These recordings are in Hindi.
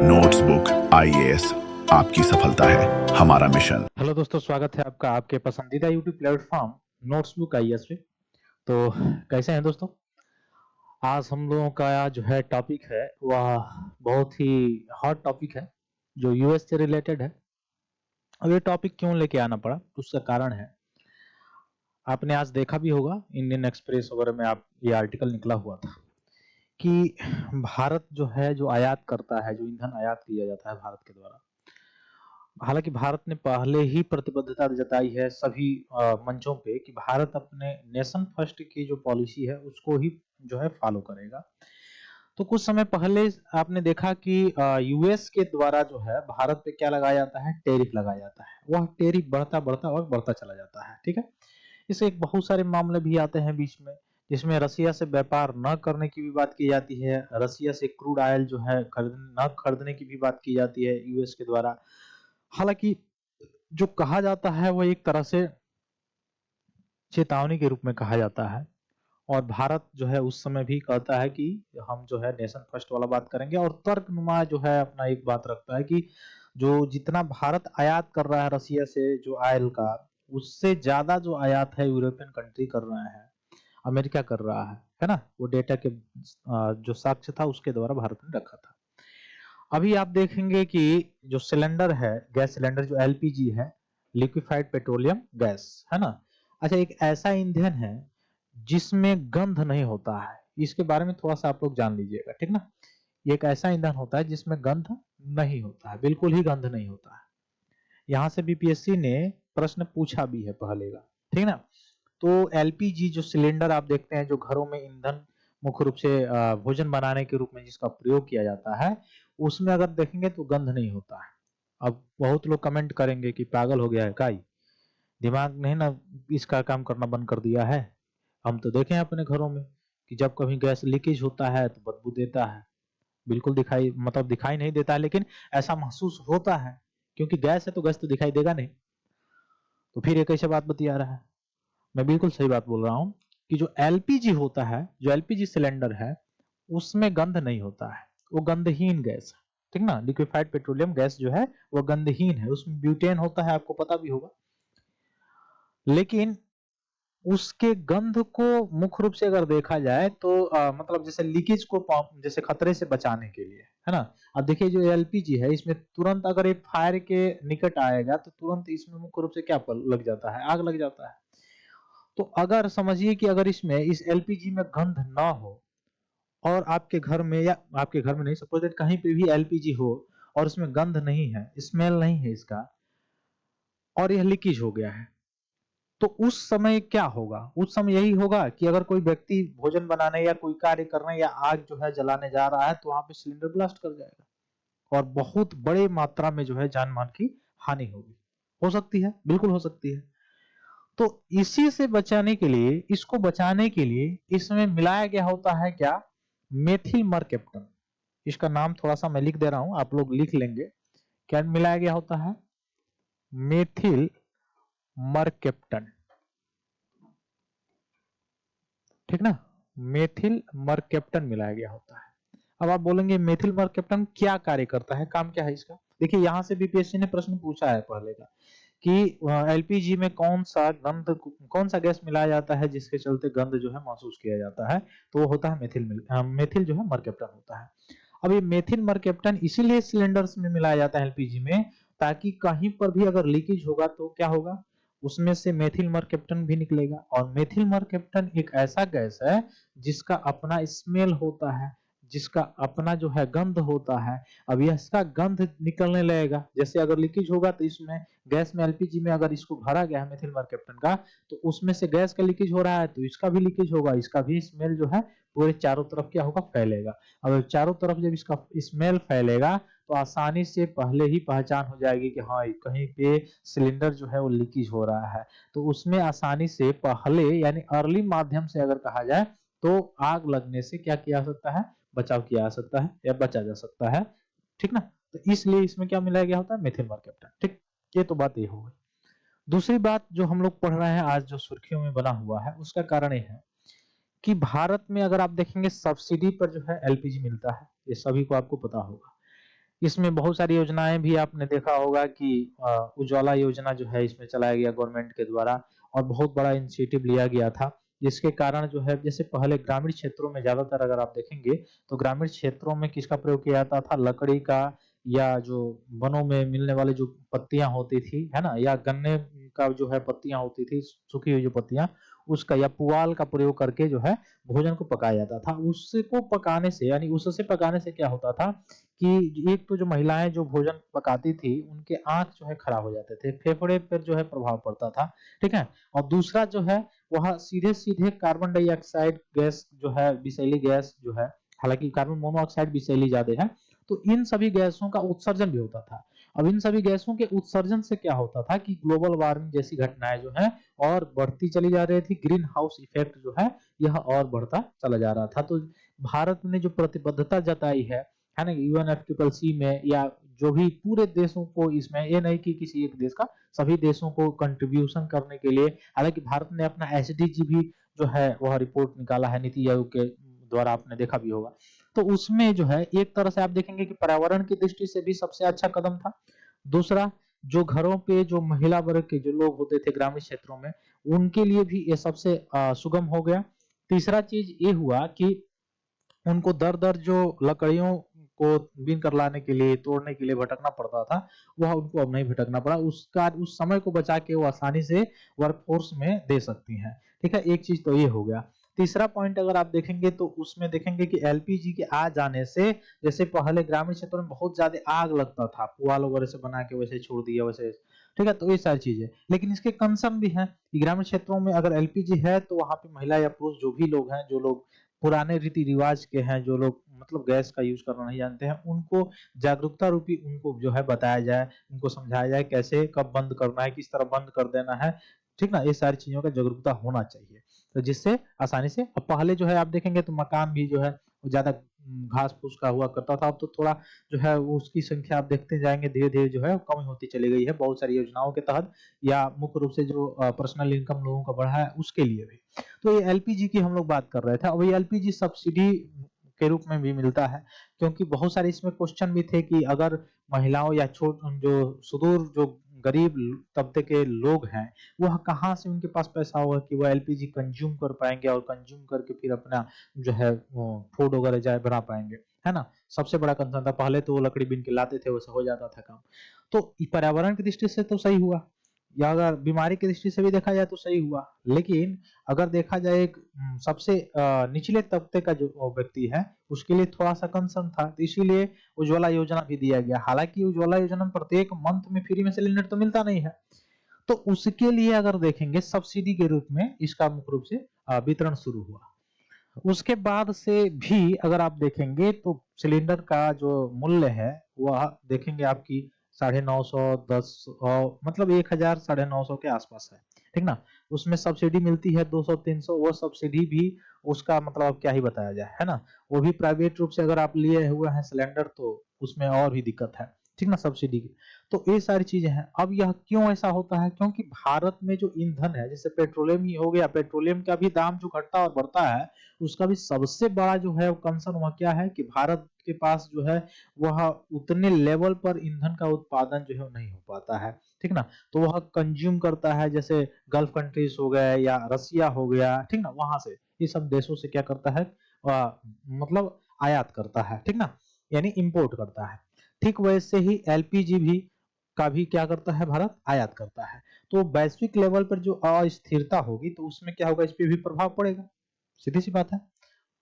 नोट्सबुक आईएएस आपकी सफलता है हमारा मिशन। हेलो दोस्तों, स्वागत है आपका आपके पसंदीदा यूट्यूब प्लेटफॉर्म नोट्सबुक आईएएस पे। तो कैसे हैं दोस्तों? आज हम लोगों का जो है टॉपिक है वह बहुत ही हॉट टॉपिक है जो यूएस से रिलेटेड है। अब ये टॉपिक क्यों लेके आना पड़ा, उसका कारण है, आपने आज देखा भी होगा इंडियन एक्सप्रेस वगैरह में आप ये आर्टिकल निकला हुआ था कि भारत जो है जो आयात करता है, जो ईंधन आयात किया जाता है भारत के द्वारा। हालांकि भारत ने पहले ही प्रतिबद्धता जताई है सभी मंचों पे कि भारत अपने नेशन फर्स्ट की जो पॉलिसी है उसको ही जो है फॉलो करेगा। तो कुछ समय पहले आपने देखा कि यूएस के द्वारा जो है भारत पे क्या लगाया जाता है, टेरिफ लगाया जाता है। वह टेरिफ बढ़ता बढ़ता और बढ़ता चला जाता है। ठीक है, इससे एक बहुत सारे मामले भी आते हैं बीच में, जिसमें रसिया से व्यापार न करने की भी बात की जाती है, रसिया से क्रूड ऑयल जो है न खरीदने की भी बात की जाती है यूएस के द्वारा। हालांकि जो कहा जाता है वो एक तरह से चेतावनी के रूप में कहा जाता है, और भारत जो है उस समय भी कहता है कि हम जो है नेशन फर्स्ट वाला बात करेंगे, और तर्कनुमा जो है अपना एक बात रखता है कि जो जितना भारत आयात कर रहा है रसिया से जो ऑयल का, उससे ज्यादा जो आयात है यूरोपियन कंट्री कर रहे हैं, अमेरिका कर रहा है ना। वो डेटा के जो साक्ष्य था उसके द्वारा भारत ने रखा था। अभी आप देखेंगे कि जो सिलेंडर है, गैस सिलेंडर जो एलपीजी है, लिक्विफाइड पेट्रोलियम गैस, है ना। अच्छा, एक ऐसा ईंधन है जिसमें गंध नहीं होता है, इसके बारे में थोड़ा सा आप लोग जान लीजिएगा, ठीक ना। ये एक ऐसा ईंधन होता है जिसमें गंध नहीं होता है, बिल्कुल ही गंध नहीं होता है। यहाँ से बीपीएससी ने प्रश्न पूछा भी है पहले का, ठीक ना। तो एलपीजी जो सिलेंडर आप देखते हैं, जो घरों में ईंधन मुख्य रूप से भोजन बनाने के रूप में जिसका प्रयोग किया जाता है, उसमें अगर देखेंगे तो गंध नहीं होता है। अब बहुत लोग कमेंट करेंगे कि पागल हो गया है काई, दिमाग नहीं ना इसका काम करना बंद कर दिया है। हम तो देखें अपने घरों में कि जब कभी गैस लीकेज होता है तो बदबू देता है। बिल्कुल दिखाई मतलब दिखाई नहीं देता है, लेकिन ऐसा महसूस होता है, क्योंकि गैस है तो गैस तो दिखाई देगा नहीं। तो फिर ये कैसे बात बतिया रहा है? मैं बिल्कुल सही बात बोल रहा हूँ कि जो एलपीजी होता है, जो एलपीजी सिलेंडर है, उसमें गंध नहीं होता है, वो गंधहीन गैस है, ठीक ना। लिक्विफाइड पेट्रोलियम गैस जो है वो गंधहीन है, उसमें ब्यूटेन होता है, आपको पता भी होगा। लेकिन उसके गंध को मुख्य रूप से अगर देखा जाए तो मतलब जैसे लीकेज को जैसे खतरे से बचाने के लिए, है ना। अब देखिए जो एलपीजी है, इसमें तुरंत अगर एक फायर के निकट आएगा तो तुरंत इसमें मुख्य रूप से क्या लग जाता है, आग लग जाता है। तो अगर समझिए कि अगर इसमें इस एलपीजी में गंध ना हो, और आपके घर में या आपके घर में नहीं, सपोज दैट कहीं पे भी एलपीजी हो और उसमें गंध नहीं है, स्मेल नहीं है इसका, और यह लीकेज हो गया है, तो उस समय क्या होगा? उस समय यही होगा कि अगर कोई व्यक्ति भोजन बनाने या कोई कार्य करने या आग जो है जलाने जा रहा है तो वहां पे सिलेंडर ब्लास्ट कर जाएगा, और बहुत बड़े मात्रा में जो है जान माल की हानि होगी। हो सकती है, बिल्कुल हो सकती है। तो इसी से बचाने के लिए, इसको बचाने के लिए इसमें मिलाया गया होता है क्या, मेथिल मरकेप्टन। इसका नाम थोड़ा सा मैं लिख दे रहा हूं, आप लोग लिख लेंगे। क्या मिलाया गया होता है? मेथिल मरकेप्टन, ठीक ना। मेथिल मरकेप्टन मिलाया गया होता है। अब आप बोलेंगे मेथिल मरकेप्टन क्या कार्य करता है, काम क्या है इसका? देखिए यहाँ से बीपीएससी ने प्रश्न पूछा है पहले का कि एलपीजी में कौन सा गैस मिलाया जाता है जिसके चलते गंध जो है महसूस किया जाता है, तो वो होता है मेथिल जो है मरकेप्टन होता है। अब ये मेथिल मरकेप्टन इसीलिए सिलेंडर्स में मिलाया जाता है एलपीजी में, ताकि कहीं पर भी अगर लीकेज होगा तो क्या होगा, उसमें से मेथिल मरकेप्टन भी निकलेगा। और मेथिल मरकेप्टन एक ऐसा गैस है जिसका अपना स्मेल होता है, जिसका अपना जो है गंध होता है। अब इसका गंध निकलने लगेगा, जैसे अगर लीकेज होगा तो इसमें गैस में एलपीजी में अगर इसको भरा गया है मेथिल मरकेप्टन का, तो उसमें से गैस का लीकेज हो रहा है तो इसका भी लीकेज होगा, इसका भी स्मेल जो है पूरे चारों तरफ क्या होगा, फैलेगा। अब चारों तरफ जब इसका स्मेल फैलेगा तो आसानी से पहले ही पहचान हो जाएगी कि हाँ कहीं पे सिलेंडर जो है वो लीकेज हो रहा है। तो उसमें आसानी से पहले यानी अर्ली माध्यम से अगर कहा जाए तो आग लगने से क्या किया जा सकता है, बचाव किया जा सकता है या बचा जा सकता है, ठीक ना। तो इसलिए इसमें क्या मिलाया गया होता है, मेथिल मरकैप्टन, ठीक। ये तो बात ये हो गई। दूसरी बात जो हम लोग पढ़ रहे हैं आज, जो सुर्खियों में बना हुआ है, उसका कारण ये है कि भारत में अगर आप देखेंगे सब्सिडी पर जो है एलपीजी मिलता है, ये सभी को आपको पता होगा। इसमें बहुत सारी योजनाएँ भी आपने देखा होगा कि उज्ज्वला योजना जो है इसमें चलाया गया गवर्नमेंट के द्वारा और बहुत बड़ा इनिशिएटिव लिया गया था। जिसके कारण जो है जैसे पहले ग्रामीण क्षेत्रों में ज़्यादातर अगर आप देखेंगे तो ग्रामीण क्षेत्रों में किसका प्रयोग किया जाता था? लकड़ी का या जो वनों में मिलने वाली जो पत्तियाँ होती थी, है ना? या गन्ने का जो है पत्तियाँ होती थी, सूखी हुई जो पत्तियाँ, उसका या पुआल का प्रयोग करके जो है भोजन को पकाया जाता था। उसको पकाने से यानी उससे पकाने से क्या होता था कि एक तो जो महिलाएँ जो भोजन पकाती थी, उनके आँख जो है खराब हो जाते थे, फेफड़े पर जो है प्रभाव पड़ता था, ठीक है? और दूसरा जो है वह सीधे-सीधे कार्बन डाइऑक्साइड गैस जो है, विषैली गैस जो है, हालाँकि कार्बन मोनोऑक्साइड विषैली ज़्यादा है, तो इन सभी गैसों का उत्सर्जन भी होता था। अब इन सभी गैसों के उत्सर्जन से क्या होता था कि ग्लोबल वार्मिंग जैसी घटनाएँ जो हैं और बढ़ती चली जा रही थी, ग्रीन हाउस इफ़ेक्ट जो है, यह और बढ़ता चला जा रहा था। तो भारत ने जो प्रतिबद्धता जताई है ना? यूएनएफसीसीसी में या जो भी पूरे देशों को इसमें ये नहीं कि किसी एक देश का सभी देशों को कंट्रीब्यूशन करने के लिए हालांकि भारत ने अपना एसडीजी भी जो है वह रिपोर्ट निकाला है नीति आयोग के द्वारा आपने देखा भी होगा तो उसमें जो है एक तरह से आप देखेंगे कि पर्यावरण की दृष्टि से भी सबसे अच्छा कदम था दूसरा जो घरों पे जो महिला वर्ग के जो लोग होते थे ग्रामीण क्षेत्रों में उनके लिए भी ये सबसे सुगम हो गया तीसरा चीज ये हुआ कि उनको दर-दर जो लकड़ियों को बीन कर लाने के लिए, तोड़ने के लिए भटकना पड़ता था, वह उनको अब नहीं भटकना पड़ा। उसका उस समय को बचा के वो आसानी से वर्कफ़ोर्स में दे सकती हैं। ठीक है? एक चीज़ तो ये हो गया। तीसरा पॉइंट अगर आप देखेंगे तो उसमें देखेंगे कि एलपीजी के आ जाने से जैसे पहले ग्रामीण क्षेत्रों में बहुत ज़्यादा आग लगता था, पुआल वगैरह से बना के वैसे छोड़ दिया वैसे ठीक है? तो ये सारी चीज़ें। लेकिन इसके कंसर्न भी हैं कि ग्रामीण क्षेत्रों में अगर एलपीजी है तो वहाँ पे महिला या पुरुष जो भी लोग हैं, जो लोग पुराने रीति-रिवाज के हैं, जो लोग मतलब गैस का यूज़ करना नहीं जानते हैं, उनको जागरूकता रूपी उनको जो है बताया जाए, उनको समझाया जाए कैसे कब बंद करना है, किस तरह बंद कर देना है, ठीक ना? ये सारी चीज़ों का जागरूकता होना चाहिए। तो जिससे आसानी से अब पहले जो है आप देखेंगे तो मकान भी जो है वो ज़्यादा घास-फूस का हुआ करता था, अब तो थोड़ा जो है वो उसकी संख्या आप देखते जाएँगे धीरे-धीरे जो है कम होती चली गई है, बहुत सारी योजनाओं के तहत या मुख्य रूप से जो पर्सनल इनकम लोगों का बढ़ा है उसके लिए भी। तो ये एलपीजी की हम लोग बात कर रहे थे। अब ये एलपीजी सब्सिडी के रूप में भी मिलता है क्योंकि बहुत सारे इसमें क्वेश्चन भी थे कि अगर महिलाओं या छोट जो सुदूर जो गरीब तबके के लोग हैं वह कहाँ से उनके पास पैसा होगा कि वो एलपीजी कंज्यूम कर पाएंगे और कंज्यूम करके फिर अपना जो है फूड वगैरह जाए बना पाएंगे है ना सबसे बड़ा कंसर्न था पहले तो वो लकड़ी बीन के लाते थे वैसे हो जाता था काम तो पर्यावरण की दृष्टि से तो सही हुआ या अगर बीमारी की दृष्टि से भी देखा जाए तो सही हुआ लेकिन अगर देखा जाए एक सबसे निचले तबके का जो व्यक्ति है उसके लिए थोड़ा सा कंसर्न था तो इसीलिए उज्ज्वला योजना भी दिया गया हालांकि उज्ज्वला योजना में प्रत्येक मंथ में फ्री में सिलेंडर तो मिलता नहीं है तो उसके लिए अगर देखेंगे सब्सिडी के रूप में इसका मुख्य रूप से वितरण शुरू हुआ उसके बाद से भी अगर आप देखेंगे तो सिलेंडर का जो मूल्य है वह देखेंगे आपकी 950 10 मतलब 1000 950 के आसपास है ठीक ना उसमें सब्सिडी मिलती है 200 300 वो सब्सिडी भी उसका मतलब अब क्या ही बताया जाए है ना वो भी प्राइवेट रूप से अगर आप लिए हुए हैं सिलेंडर तो उसमें और भी दिक्कत है ठीक ना सब्सिडी की तो ये सारी चीजें हैं अब यह क्यों ऐसा होता है क्योंकि भारत में जो ईंधन है जैसे पेट्रोलियम ही हो गया पेट्रोलियम का भी दाम जो घटता और बढ़ता है उसका भी सबसे बड़ा जो है कंसर्न वह क्या है कि भारत के पास जो है वह उतने लेवल पर ईंधन का उत्पादन जो है नहीं हो पाता है ठीक ना तो वह कंज्यूम करता है जैसे गल्फ कंट्रीज हो गए या रसिया हो गया ठीक ना वहां से ये सब देशों से क्या करता है मतलब आयात करता है ठीक ना यानी इंपोर्ट करता है ठीक वैसे ही एलपीजी भी का भी क्या करता है भारत आयात करता है तो वैश्विक लेवल पर जो अस्थिरता होगी तो उसमें क्या होगा इस पे भी प्रभाव पड़ेगा सीधी सी बात है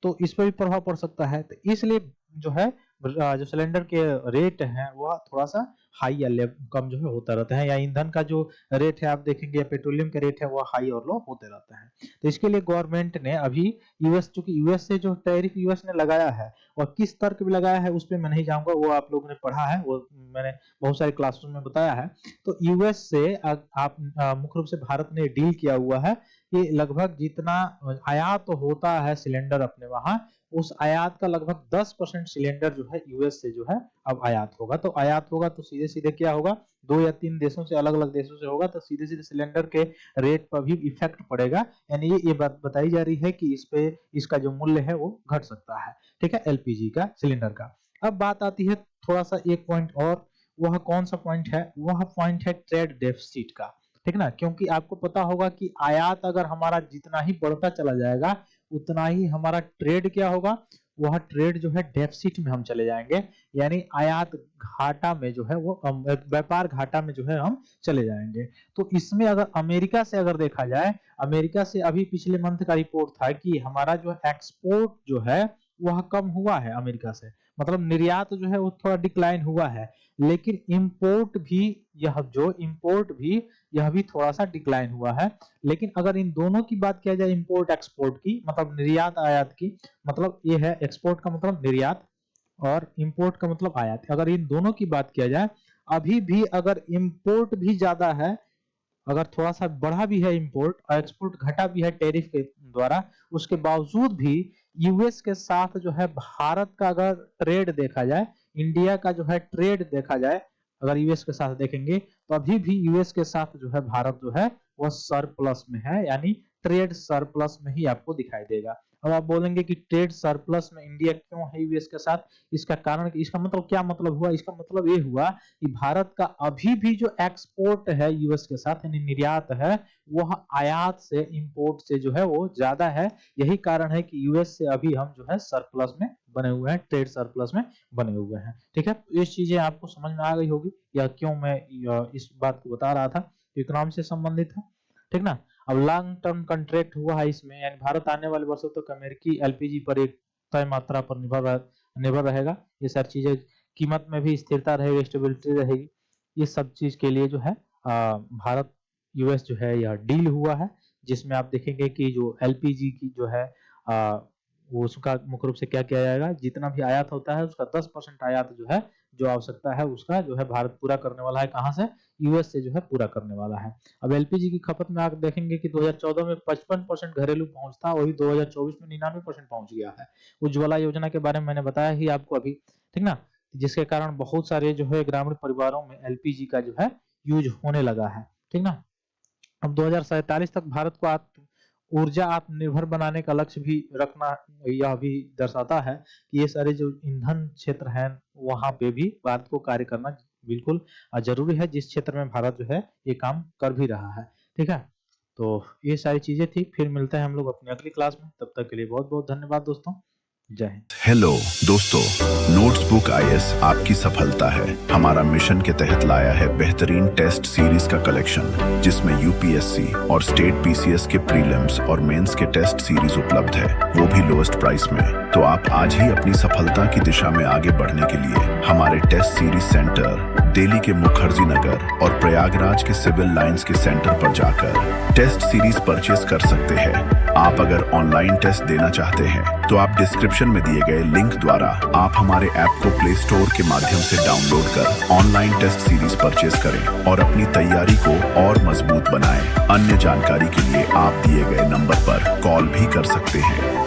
तो इस पे भी प्रभाव पड़ सकता है तो इसलिए जो है जो सिलेंडर के रेट है वह थोड़ा सा हाई या कम जो है होता रहता है या ईंधन का जो रेट है आप देखेंगे या पेट्रोलियम का रेट है वह हाई और लो होते रहता है तो इसके लिए गवर्नमेंट ने अभी यूएस चूंकि यूएस से जो टैरिफ यूएस ने लगाया है और किस तर्क भी लगाया है उस पर मैं नहीं जाऊंगा वो आप लोगों ने पढ़ा है वो मैंने बहुत सारे क्लासरूम में बताया है तो यूएस से आप मुख्य रूप से भारत ने डील किया हुआ है कि लगभग जितना आयात होता है सिलेंडर अपने वहां उस आयात का लगभग 10% सिलेंडर जो है यूएस से जो है अब आयात होगा तो आयात होगा तो सीधे सीधे क्या होगा 2 या 3 देशों से अलग अलग देशों से होगा तो सीधे सीधे सिलेंडर के रेट पर भी इफेक्ट पड़ेगा यानी ये बात बताई जा रही है कि इस पे इसका जो मूल्य है वो घट सकता है ठीक है एलपीजी का सिलेंडर का अब बात आती है थोड़ा सा एक पॉइंट और, वह कौन सा पॉइंट है, वह पॉइंट है ट्रेड डेफिसिट का, ठीक ना। क्योंकि आपको पता होगा कि आयात अगर हमारा जितना ही बढ़ता चला जाएगा उतना ही हमारा ट्रेड क्या होगा, वह ट्रेड जो है डेफिसिट में हम चले जाएंगे, यानी आयात घाटा में जो है वो व्यापार घाटा में जो है हम चले जाएंगे। तो इसमें अगर अमेरिका से अगर देखा जाए, अमेरिका से अभी पिछले मंथ का रिपोर्ट था कि हमारा जो एक्सपोर्ट जो है वह कम हुआ है अमेरिका से, मतलब निर्यात जो है वो थोड़ा डिक्लाइन हुआ है, लेकिन इंपोर्ट भी, यह भी थोड़ा सा डिक्लाइन हुआ है। लेकिन अगर इन दोनों की बात किया जाए, इंपोर्ट एक्सपोर्ट की, मतलब निर्यात आयात की, मतलब ये है एक्सपोर्ट का मतलब निर्यात और इंपोर्ट का मतलब आयात, अगर इन दोनों की बात किया जाए, अभी भी अगर इंपोर्ट भी ज्यादा है, अगर थोड़ा सा बढ़ा भी है इंपोर्ट और एक्सपोर्ट घटा भी है टैरिफ के द्वारा, उसके बावजूद भी यूएस के साथ जो है भारत का अगर ट्रेड देखा जाए, इंडिया का जो है ट्रेड देखा जाए, अगर यूएस के साथ देखेंगे तो अभी भी यूएस के साथ जो है भारत जो है वह सरप्लस में है, यानी ट्रेड सरप्लस में ही आपको दिखाई देगा। अब आप बोलेंगे कि ट्रेड सरप्लस में इंडिया क्यों है यूएस के साथ, इसका कारण, इसका मतलब क्या मतलब हुआ, इसका मतलब ये हुआ कि भारत का अभी भी जो एक्सपोर्ट है यूएस के साथ, यानी निर्यात है, वह आयात से, इंपोर्ट से जो है वो ज्यादा है। यही कारण है कि यूएस से अभी हम जो है सरप्लस में बने हुए हैं, ट्रेड सरप्लस में बने हुए हैं, ठीक है। तो ये चीजें आपको समझ में आ गई होगी, या क्यों मैं इस बात को बता रहा था, इकोनॉमी से संबंधित है, ठीक ना। अब लॉन्ग टर्म कॉन्ट्रैक्ट हुआ है इसमें, यानी भारत आने वाले वर्षों तक अमेरिकी एलपीजी पर एक तय मात्रा पर निर्भर रहेगा। ये सारी चीजें, कीमत में भी स्थिरता रहेगी, स्टेबिलिटी रहेगी। ये सब चीज के लिए जो है भारत यूएस जो है यह डील हुआ है, जिसमें आप देखेंगे कि जो एलपीजी की जो है वो उसका मुख्य रूप से क्या किया जाएगा, जितना भी आयात होता है उसका 10% आयात जो है, जो आवश्यकता है उसका जो है भारत पूरा करने वाला है, कहां से, यूएस से जो है पूरा करने वाला है। अब एलपीजी की खपत में आप देखेंगे कि 2014 में 55% घरेलू पहुंच था, वही 2024 में 99% पहुंच गया है। उज्ज्वला योजना के बारे में मैंने बताया ही आपको अभी, ठीक ना, जिसके कारण बहुत सारे जो है ग्रामीण परिवारों में एलपीजी का जो है यूज होने लगा है, ठीक ना। अब 2047 तक भारत को ऊर्जा आत्मनिर्भर बनाने का लक्ष्य भी रखना, यह भी दर्शाता है कि ये सारे जो ईंधन क्षेत्र हैं वहां पे भी भारत को कार्य करना बिल्कुल जरूरी है, जिस क्षेत्र में भारत जो है ये काम कर भी रहा है, ठीक है। तो ये सारी चीजें थी, फिर मिलते हैं हम लोग अपनी अगली क्लास में, तब तक के लिए बहुत बहुत धन्यवाद दोस्तों, जय हिंद। हेलो दोस्तों, नोट्सबुक आईएएस आपकी सफलता है। हमारा मिशन के तहत लाया है बेहतरीन टेस्ट सीरीज का कलेक्शन, जिसमें यूपीएससी और स्टेट पीसीएस के प्रीलिम्स और मेंस के टेस्ट सीरीज उपलब्ध है, वो भी लोएस्ट प्राइस में। तो आप आज ही अपनी सफलता की दिशा में आगे बढ़ने के लिए हमारे टेस्ट सीरीज सेंटर दिल्ली के मुखर्जी नगर और प्रयागराज के सिविल लाइंस के सेंटर पर जाकर टेस्ट सीरीज परचेज कर सकते हैं। आप अगर ऑनलाइन टेस्ट देना चाहते हैं तो आप डिस्क्रिप्शन में दिए गए लिंक द्वारा आप हमारे ऐप को प्ले स्टोर के माध्यम से डाउनलोड कर ऑनलाइन टेस्ट सीरीज परचेज करें और अपनी तैयारी को और मजबूत बनाएं। अन्य जानकारी के लिए आप दिए गए नंबर पर कॉल भी कर सकते हैं।